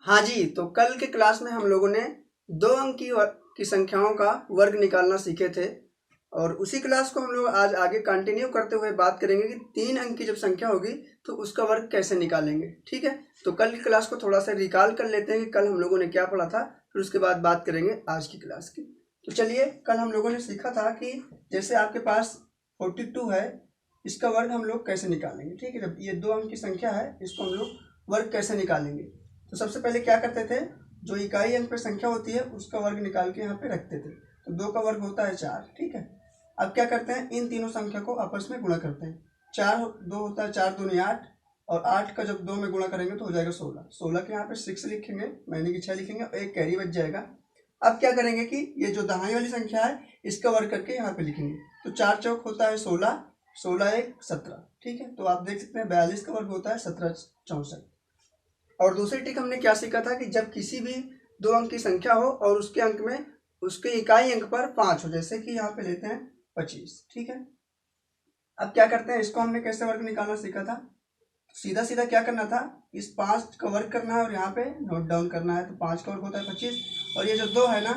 हाँ जी, तो कल के क्लास में हम लोगों ने 2 अंक की संख्याओं का वर्ग निकालना सीखे थे और उसी क्लास को हम लोग आज आगे कंटिन्यू करते हुए बात करेंगे कि 3 अंक की जब संख्या होगी तो उसका वर्ग कैसे निकालेंगे। ठीक है, तो कल की क्लास को थोड़ा सा रिकॉल कर लेते हैं कि कल हम लोगों ने क्या पढ़ा था, फिर उसके बाद बात करेंगे आज की क्लास की। तो चलिए, कल हम लोगों ने सीखा था कि जैसे आपके पास 42 है, इसका वर्ग हम लोग कैसे निकालेंगे। ठीक है, जब ये 2 अंक की संख्या है, इसको हम लोग वर्ग कैसे निकालेंगे। तो सबसे पहले क्या करते थे, जो इकाई अंक पर संख्या होती है उसका वर्ग निकाल के यहाँ पे रखते थे। तो 2 का वर्ग होता है 4। ठीक है, अब क्या करते हैं, इन तीनों संख्या को आपस में गुणा करते हैं। 4 2 होता है, 4 दूनी 8, और 8 का जब 2 में गुणा करेंगे तो हो जाएगा 16। 16 के यहाँ पे 6 लिखेंगे, महीने की 6 लिखेंगे और एक कैरी बच जाएगा। अब क्या करेंगे कि ये जो दाहिनी वाली संख्या है इसका वर्ग करके यहाँ पे लिखेंगे। तो 4 चौक होता है 16, 16 एक 17। ठीक है, तो आप देख सकते हैं 42 का वर्ग होता है 17 64। और दूसरी ट्रिक हमने क्या सीखा था कि जब किसी भी 2 अंक की संख्या हो और उसके अंक में उसके इकाई अंक पर 5 हो, जैसे कि यहाँ पे लेते हैं 25। ठीक है, अब क्या करते हैं, इसको हमने कैसे वर्ग निकालना सीखा था। सीधा सीधा क्या करना था, इस 5 का वर्ग करना है और यहाँ पे नोट डाउन करना है। तो 5 का वर्ग होता है 25, और ये जो 2 है ना,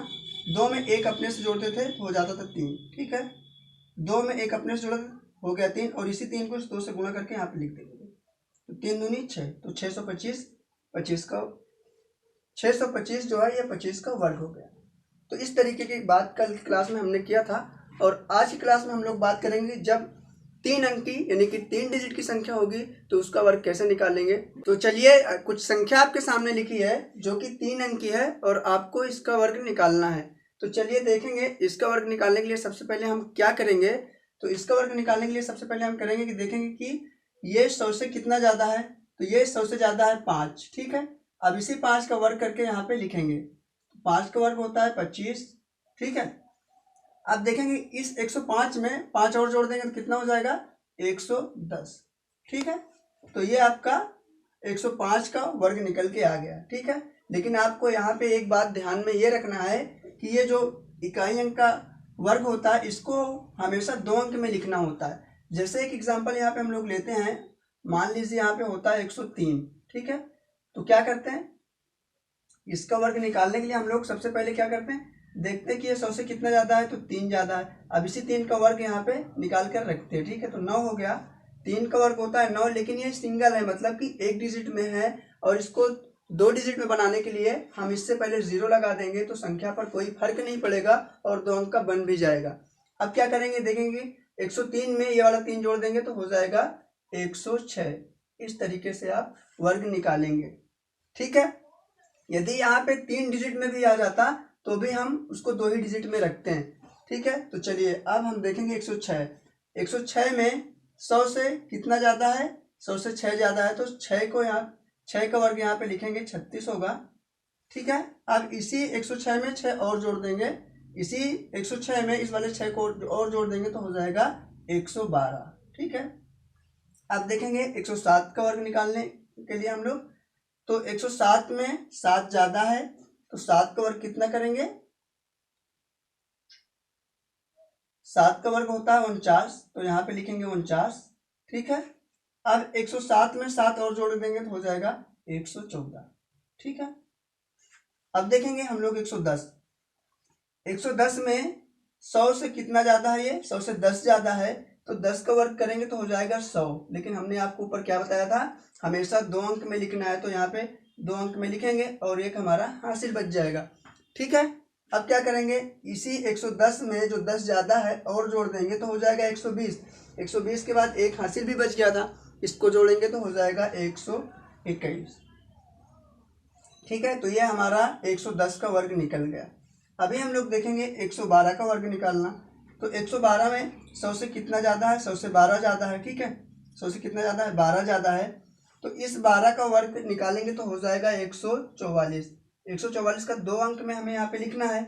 2 में एक अपने से जोड़ते थे तो हो जाता था 3। ठीक है, 2 में एक अपने से जोड़ा हो गया 3, और इसी 3 को इस 2 से गुणा करके यहाँ पे लिख देंगे। तो 3 दूनी 6, तो 625, 625 जो है ये 25 का वर्ग हो गया। तो इस तरीके की बात कल की क्लास में हमने किया था, और आज की क्लास में हम लोग बात करेंगे जब 3 अंक की यानी कि 3 डिजिट की संख्या होगी तो उसका वर्ग कैसे निकालेंगे। तो चलिए, कुछ संख्या आपके सामने लिखी है जो कि 3 अंक की है और आपको इसका वर्ग निकालना है। तो चलिए देखेंगे, इसका वर्ग निकालने के लिए सबसे पहले हम क्या करेंगे। तो इसका वर्ग निकालने के लिए सबसे पहले हम करेंगे कि देखेंगे कि ये 100 से कितना ज़्यादा है। तो ये 100 से ज़्यादा है 5। ठीक है, अब इसी 5 का वर्ग करके यहाँ पे लिखेंगे। 5 का वर्ग होता है 25। ठीक है, अब देखेंगे इस 105 में 5 और जोड़ देंगे तो कितना हो जाएगा, 110। ठीक है, तो ये आपका 105 का वर्ग निकल के आ गया। ठीक है, लेकिन आपको यहाँ पे एक बात ध्यान में ये रखना है कि ये जो इकाई अंक का वर्ग होता है इसको हमेशा 2 अंक में लिखना होता है। जैसे एक एग्जाम्पल यहाँ पे हम लोग लेते हैं, मान लीजिए यहाँ पे होता है 103। ठीक है, तो क्या करते हैं, इसका वर्ग निकालने के लिए हम लोग सबसे पहले क्या करते हैं, देखते हैं कि ये 100 से कितना ज़्यादा है। तो 3 ज़्यादा है। अब इसी 3 का वर्ग यहाँ पे निकाल कर रखते हैं। ठीक है, तो 9 हो गया। 3 का वर्ग होता है 9, लेकिन ये सिंगल है, मतलब कि एक डिजिट में है, और इसको 2 डिजिट में बनाने के लिए हम इससे पहले 0 लगा देंगे तो संख्या पर कोई फर्क नहीं पड़ेगा और 2 अंक का बन भी जाएगा। अब क्या करेंगे, देखेंगे 103 में ये वाला 3 जोड़ देंगे तो हो जाएगा 106। इस तरीके से आप वर्ग निकालेंगे। ठीक है, यदि यहाँ पे 3 डिजिट में भी आ जाता तो भी हम उसको 2 ही डिजिट में रखते हैं। ठीक है, तो चलिए अब हम देखेंगे 106। 106 में 100 से कितना ज़्यादा है, 100 से 6 ज़्यादा है, तो 6 को यहाँ 6 का वर्ग यहाँ पे लिखेंगे, 36 होगा। ठीक है, अब इसी 106 में 6 और जोड़ देंगे, इसी 106 में इस वाले 6 को और जोड़ देंगे तो हो जाएगा 112। ठीक है, अब देखेंगे 107 का वर्ग निकालने के लिए हम लोग, तो 107 में 7 ज़्यादा है, तो 7 का वर्ग कितना करेंगे, 7 का वर्ग होता है 49, तो यहाँ पे लिखेंगे 49। ठीक है, अब 107 में 7 और जोड़ देंगे तो हो जाएगा 114। ठीक है, अब देखेंगे हम लोग 110। 110 में 100 से कितना ज़्यादा है, ये 100 से 10 ज़्यादा है, तो 10 का वर्ग करेंगे तो हो जाएगा 100। लेकिन हमने आपको ऊपर क्या बताया था, हमेशा 2 अंक में लिखना है, तो यहाँ पे 2 अंक में लिखेंगे और एक हमारा हासिल बच जाएगा। ठीक है, अब क्या करेंगे, इसी 110 में जो 10 ज़्यादा है और जोड़ देंगे तो हो जाएगा 120। 120 के बाद एक हासिल भी बच गया था, इसको जोड़ेंगे तो हो जाएगा 121। ठीक है, तो ये हमारा 110 का वर्ग निकल गया। अभी हम लोग देखेंगे 112 का वर्ग निकालना। तो 112 में 100 से कितना ज़्यादा है, 100 से 12 ज़्यादा है। ठीक है, 100 से कितना ज़्यादा है, 12 ज़्यादा है, तो इस 12 का वर्ग निकालेंगे तो हो जाएगा 144। 144 का 2 अंक में हमें यहाँ पे लिखना है,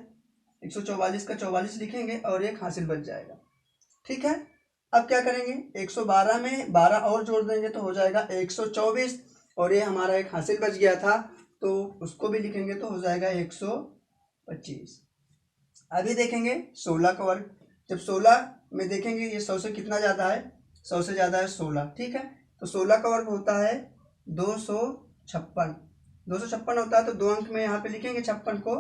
144 का 44 लिखेंगे और एक हासिल बच जाएगा। ठीक है, अब क्या करेंगे, 112 में 12 और जोड़ देंगे तो हो जाएगा 124, और ये हमारा एक हासिल बच गया था तो उसको भी लिखेंगे तो हो जाएगा 125। अभी देखेंगे 16 का वर्ग। जब 16 में देखेंगे ये 100 से कितना ज़्यादा है, 100 से ज़्यादा है 16। ठीक है, तो 16 का वर्ग होता है 256। 256 होता है तो 2 अंक में यहाँ पे लिखेंगे 56 को,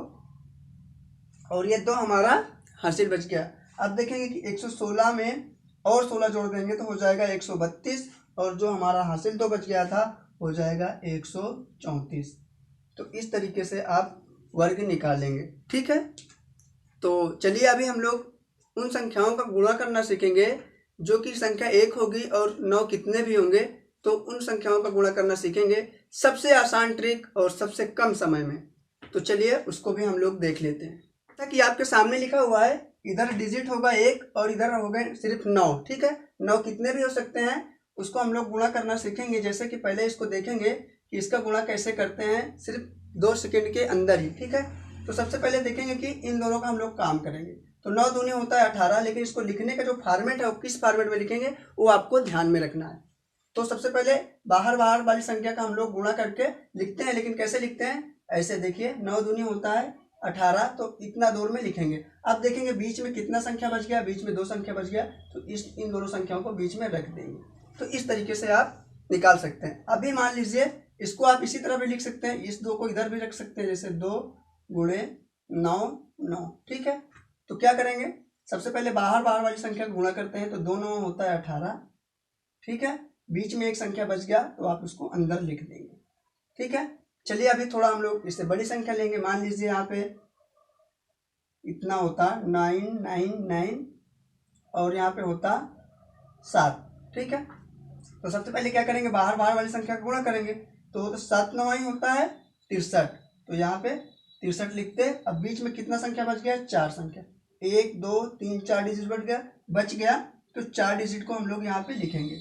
और ये 2 हमारा हासिल बच गया। अब देखेंगे कि 116 में और 16 जोड़ देंगे तो हो जाएगा 132, और जो हमारा हासिल 2 बच गया था हो जाएगा 134। तो इस तरीके से आप वर्ग निकालेंगे, ठीक है। तो चलिए अभी हम लोग उन संख्याओं का गुणा करना सीखेंगे जो कि संख्या 1 होगी और 9 कितने भी होंगे, तो उन संख्याओं का गुणा करना सीखेंगे सबसे आसान ट्रिक और सबसे कम समय में। तो चलिए उसको भी हम लोग देख लेते हैं। जैसा कि आपके सामने लिखा हुआ है, इधर डिजिट होगा 1 और इधर हो गए सिर्फ 9, ठीक है। 9 कितने भी हो सकते हैं, उसको हम लोग गुणा करना सीखेंगे। जैसे कि पहले इसको देखेंगे कि इसका गुणा कैसे करते हैं, सिर्फ 2 सेकंड के अंदर ही, ठीक है। तो सबसे पहले देखेंगे कि इन दोनों का हम लोग काम करेंगे। तो 9 दूनी होता है 18, लेकिन इसको लिखने का जो फॉर्मेट है वो किस फॉर्मेट में लिखेंगे वो आपको ध्यान में रखना है। तो सबसे पहले बाहर वाली संख्या का हम लोग गुणा करके लिखते हैं, लेकिन कैसे लिखते हैं, ऐसे देखिए 9 दूनी होता है 18, तो इतना दूर में लिखेंगे। अब देखेंगे बीच में कितना संख्या बच गया, बीच में 2 संख्या बच गया, तो इन दोनों संख्याओं को बीच में रख देंगे। तो इस तरीके से आप निकाल सकते हैं। अभी मान लीजिए इसको आप इसी तरह भी लिख सकते हैं, इस 2 को इधर भी रख सकते हैं, जैसे 2 गुणे 9 9, ठीक है। तो क्या करेंगे, सबसे पहले बाहर वाली संख्या का गुणा करते हैं, तो 2 9 होता है 18, ठीक है। बीच में एक संख्या बच गया तो आप उसको अंदर लिख देंगे, ठीक है। चलिए अभी थोड़ा हम लोग इससे बड़ी संख्या लेंगे। मान लीजिए यहाँ पे इतना होता 999 और यहाँ पे होता 7, ठीक है। तो सबसे पहले क्या करेंगे, बाहर वाली संख्या का गुणा करेंगे, तो 7 9 ही होता है 63, तो यहाँ पे 63 लिखते। अब बीच में कितना संख्या बच गया, 4 संख्या, 1 2 3 4 डिजिट बच गया, तो 4 डिजिट को हम लोग यहाँ पे लिखेंगे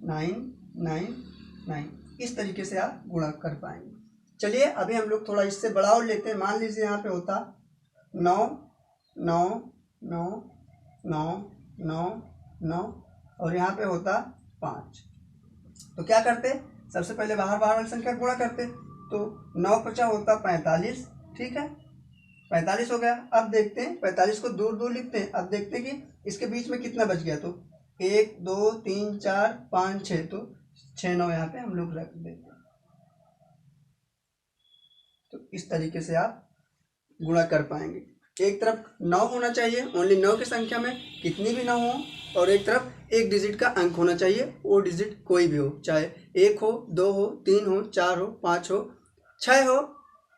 9999। इस तरीके से आप गुणा कर पाएंगे। चलिए अभी हम लोग थोड़ा इससे बड़ा और लेते हैं। मान लीजिए यहाँ पे होता 9 9 9 9 9 9 और यहाँ पे होता 5। तो क्या करते, सबसे पहले बाहर वाली संख्या गुणा करते, तो 9 पचा होता 45, ठीक है। 45 हो गया। अब देखते हैं 45 को दूर दूर लिखते हैं। अब देखते हैं कि इसके बीच में कितना बच गया, तो 1 2 3 4 5 6, तो 6 9 यहाँ पे हम लोग रख देते हैं। तो इस तरीके से आप गुणा कर पाएंगे। एक तरफ 9 होना चाहिए, ओनली 9 की संख्या में कितनी भी 9 हो, और एक तरफ एक डिजिट का अंक होना चाहिए, वो डिजिट कोई भी हो, चाहे 1 हो 2 हो 3 हो 4 हो 5 हो 6 हो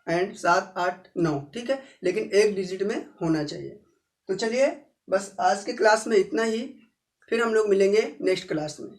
एंड 7 8 9, ठीक है, लेकिन एक डिजिट में होना चाहिए। तो चलिए बस आज के क्लास में इतना ही, फिर हम लोग मिलेंगे नेक्स्ट क्लास में।